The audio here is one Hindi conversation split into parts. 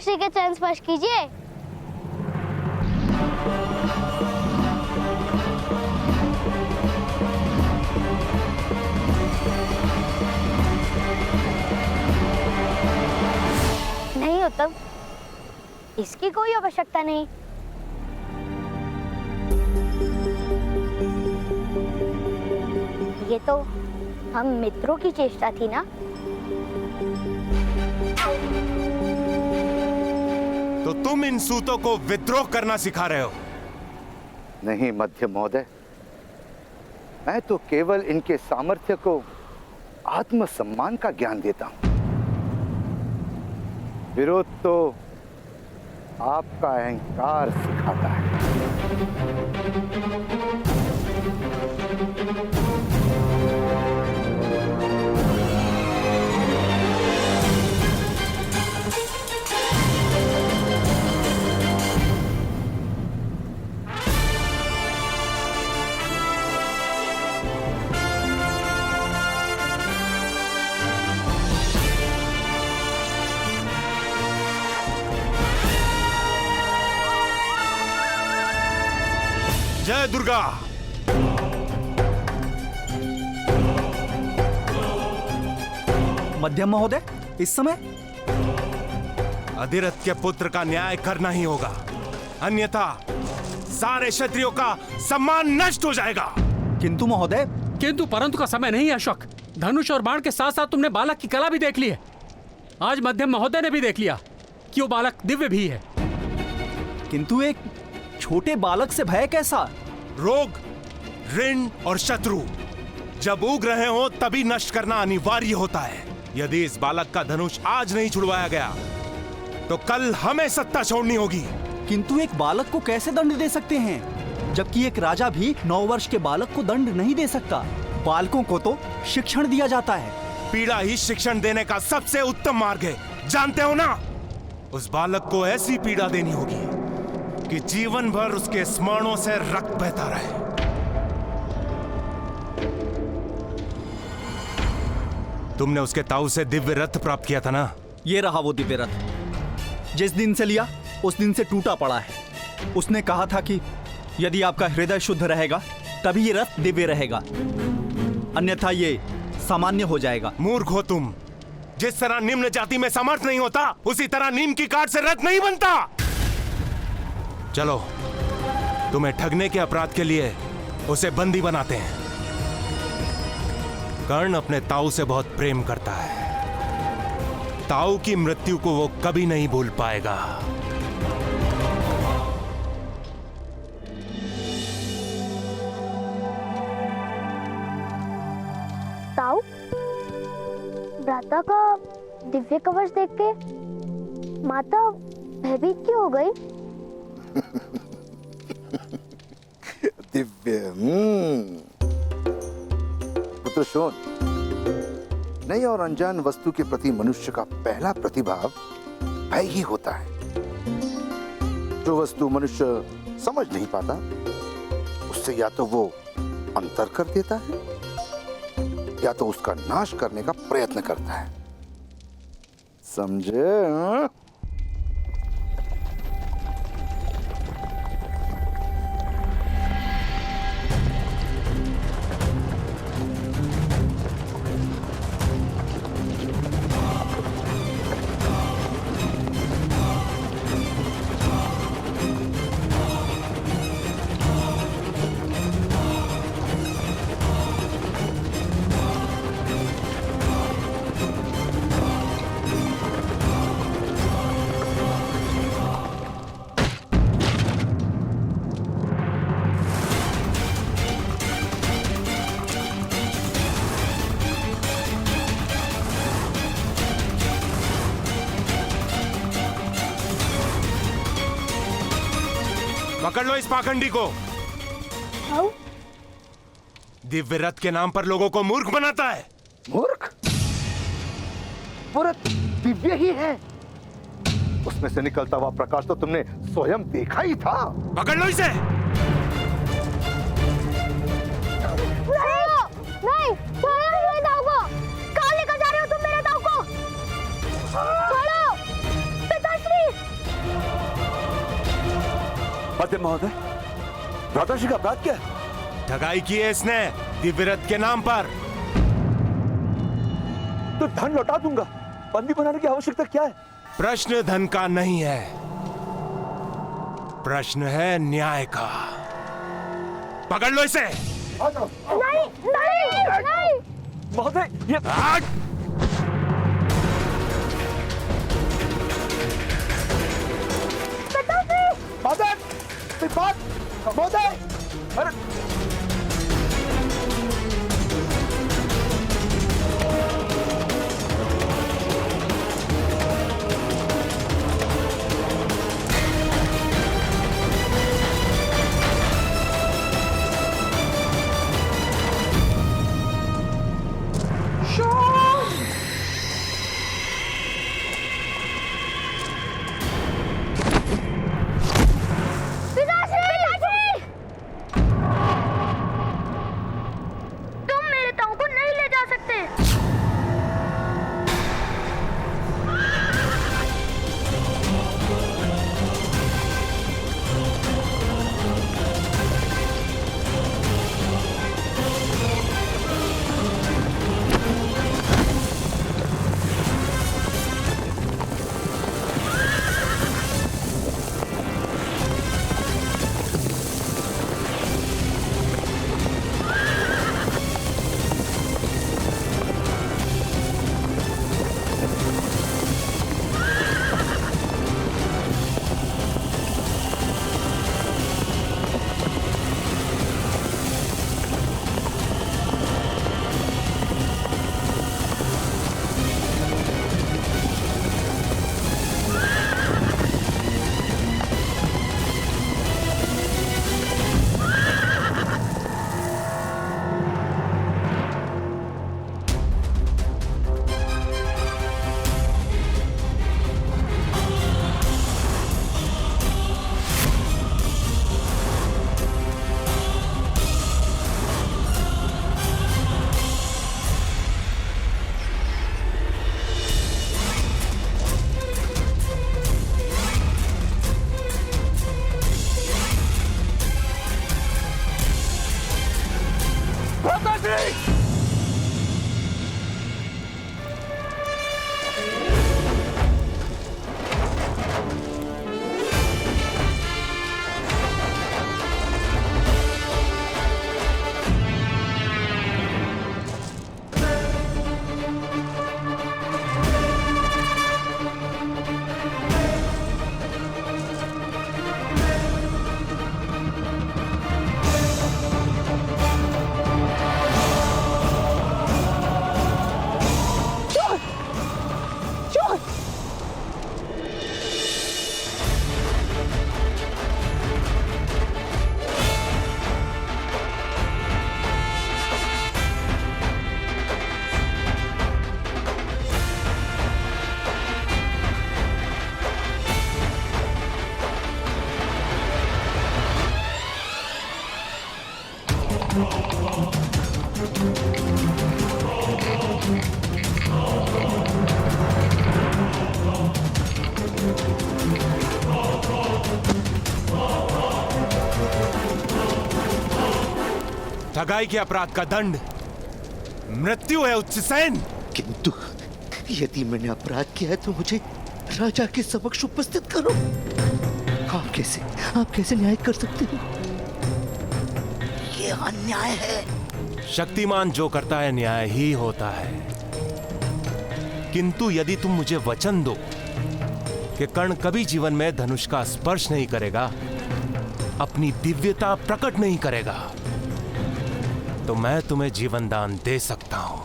पिताश्री के चरण स्पर्श कीजिए। नहीं उत्तम, इसकी कोई आवश्यकता नहीं। ये तो हम मित्रों की चेष्टा थी ना। तो तुम इन सूतों को विद्रोह करना सिखा रहे हो? नहीं मध्य महोदय, मैं तो केवल इनके सामर्थ्य को आत्मसम्मान का ज्ञान देता हूं। विरोध तो आपका अहंकार सिखाता है। जय दुर्गा। मध्यम महोदय, इस समय अधिरथ के पुत्र का न्याय करना ही होगा, अन्यथा सारे क्षत्रियों का सम्मान नष्ट हो जाएगा। किंतु महोदय। किंतु परंतु का समय नहीं है अशोक। धनुष और बाण के साथ साथ तुमने बालक की कला भी देख ली है। आज मध्यम महोदय ने भी देख लिया कि वो बालक दिव्य भी है। किंतु एक छोटे बालक से भय कैसा? रोग, ऋण और शत्रु जब उग रहे हो तभी नष्ट करना अनिवार्य होता है। यदि इस बालक का धनुष आज नहीं छुड़वाया गया तो कल हमें सत्ता छोड़नी होगी। किंतु एक बालक को कैसे दंड दे सकते हैं, जबकि एक राजा भी 9 वर्ष के बालक को दंड नहीं दे सकता। बालकों को तो शिक्षण दिया जाता है। पीड़ा ही शिक्षण देने का सबसे उत्तम मार्ग है, जानते हो ना? उस बालक को ऐसी पीड़ा देनी होगी कि जीवन भर उसके स्मरणों से रक्त बहता रहे। तुमने उसके ताऊ से दिव्य रथ प्राप्त किया था ना? ये रहा वो दिव्य रथ। जिस दिन से लिया उस दिन से टूटा पड़ा है। उसने कहा था कि यदि आपका हृदय शुद्ध रहेगा तभी ये रथ दिव्य रहेगा, अन्यथा ये सामान्य हो जाएगा। मूर्ख हो तुम। जिस तरह निम्न जाति में समर्थ नहीं होता, उसी तरह नीम की काठ से रथ नहीं बनता। चलो, तुम्हें ठगने के अपराध के लिए उसे बंदी बनाते हैं। कर्ण अपने ताऊ से बहुत प्रेम करता है। ताऊ की मृत्यु को वो कभी नहीं भूल पाएगा। ताऊ, भ्राता का दिव्य कवच देख के माता भयभीत क्यों हो गई? दिव्य पुत्र शोन, नई और अनजान वस्तु के प्रति मनुष्य का पहला प्रतिभाव भय ही होता है। जो वस्तु मनुष्य समझ नहीं पाता उससे या तो वो अंतर कर देता है या तो उसका नाश करने का प्रयत्न करता है। समझे? हाँ? पकड़ लो इस पाखंडी को। दिव्य रथ के नाम पर लोगों को मूर्ख बनाता है। मूर्ख? वो रथ दिव्य ही है। उसमें से निकलता हुआ प्रकाश तो तुमने स्वयं देखा ही था। पकड़ लो इसे। नहीं, छोड़ो मेरे ताऊ को। कहाँ लेकर जा रहे हो तुम मेरे ताऊ को? छोड़ो, पिताश्री। मध्य महोदय, भ्राताश्री का अपराध क्या है? ठगाई की है इसने दिव्यरथ के नाम पर। तो धन लौटा दूंगा, बंदी बनाने की आवश्यकता क्या है? प्रश्न धन का नहीं है, प्रश्न है न्याय का। पकड़ लो इसे। नहीं नहीं नहीं। महोदय, ये हट! महोदय, बात महोदय, अरे तुम मेरे ताऊ को नहीं ले जा सकते। ठगाई के अपराध का दंड मृत्यु है उच्चसेन। किंतु यदि मैंने अपराध किया है तो मुझे राजा के समक्ष उपस्थित करो। आप कैसे न्याय कर सकते हो? ये अन्याय है। शक्तिमान जो करता है न्याय ही होता है। किंतु यदि तुम मुझे वचन दो कि कर्ण कभी जीवन में धनुष का स्पर्श नहीं करेगा, अपनी दिव्यता प्रकट नहीं करेगा, तो मैं तुम्हें जीवन दान दे सकता हूं।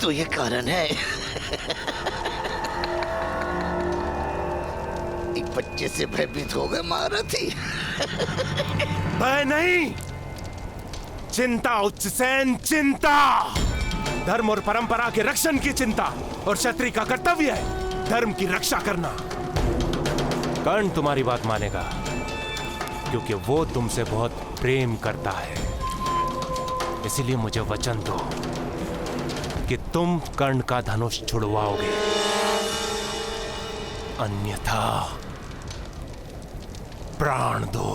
तो ये कारण है। एक बच्चे से भयभीत हो गए महारथी। भय नहीं, चिंता उच्चसेन, चिंता। धर्म और परंपरा के रक्षण की चिंता, और क्षत्रिय का कर्तव्य है धर्म की रक्षा करना। कर्ण तुम्हारी बात मानेगा क्योंकि वो तुमसे बहुत प्रेम करता है। इसलिए मुझे वचन दो कि तुम कर्ण का धनुष छुड़वाओगे, अन्यथा प्राण दो।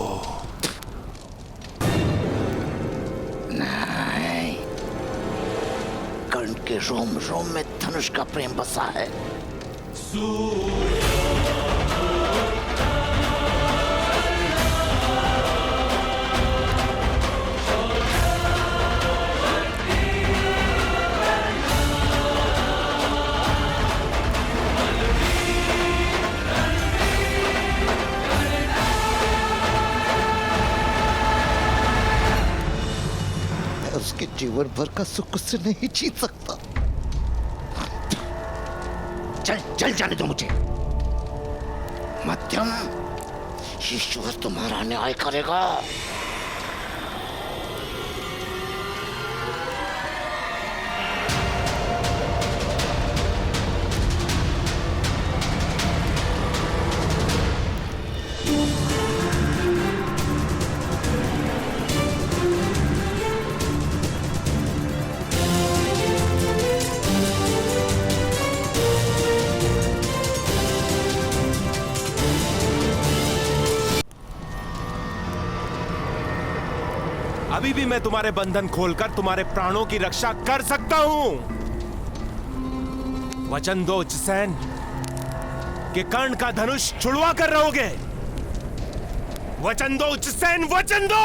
नहीं, कर्ण के रोम रोम में धनुष का प्रेम बसा है। उसके जीवन भर का सुख उससे नहीं जीत सकता। चल चल जाने दो मुझे। मध्यम, ईश्वर तुम्हारा न्याय करेगा। अभी भी मैं तुम्हारे बंधन खोलकर तुम्हारे प्राणों की रक्षा कर सकता हूं। वचन दो उच्चसेन कि कर्ण का धनुष छुड़वा कर रहोगे। वचन दो उच्चसेन, वचन दो।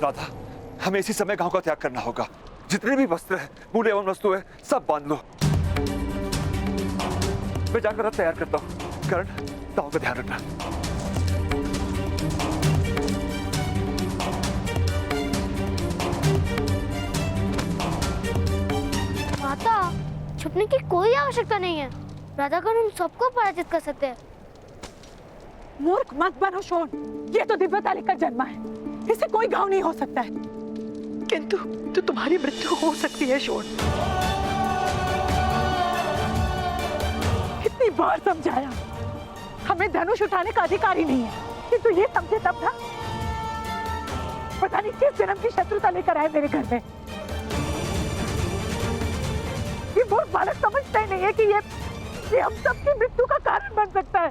राधा, हमें इसी समय गांव का त्याग करना होगा। जितने भी वस्त्र है, मूल्यवान वस्तु है, सब बांध लो। मैं जाकर रथ तैयार करता हूँ। करण, दाव का ध्यान रखना। माता, छुपने की कोई आवश्यकता नहीं है। राधा का हम सबको पराजित कर सकते हैं। मूर्ख मत बनो शोन, ये तो दिव्यता लेकर जन्मा है, इससे कोई घाव नहीं हो सकता है। किंतु तो तुम्हारी मृत्यु हो सकती है शोन। कितनी बार समझाया, हमें धनुष उठाने का अधिकार ही नहीं है, किंतु ये समझे तब ना। पता नहीं किस जन्म की शत्रुता लेकर आए मेरे घर में। ये मूर्ख बालक समझता ही नहीं है कि ये हम सबकी मृत्यु का कारण बन सकता है।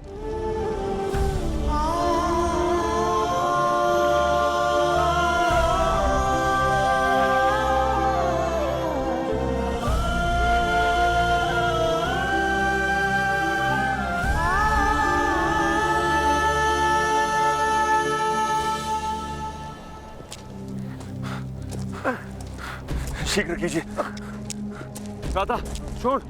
शीघ्र कीजिए। राधा, छोड़।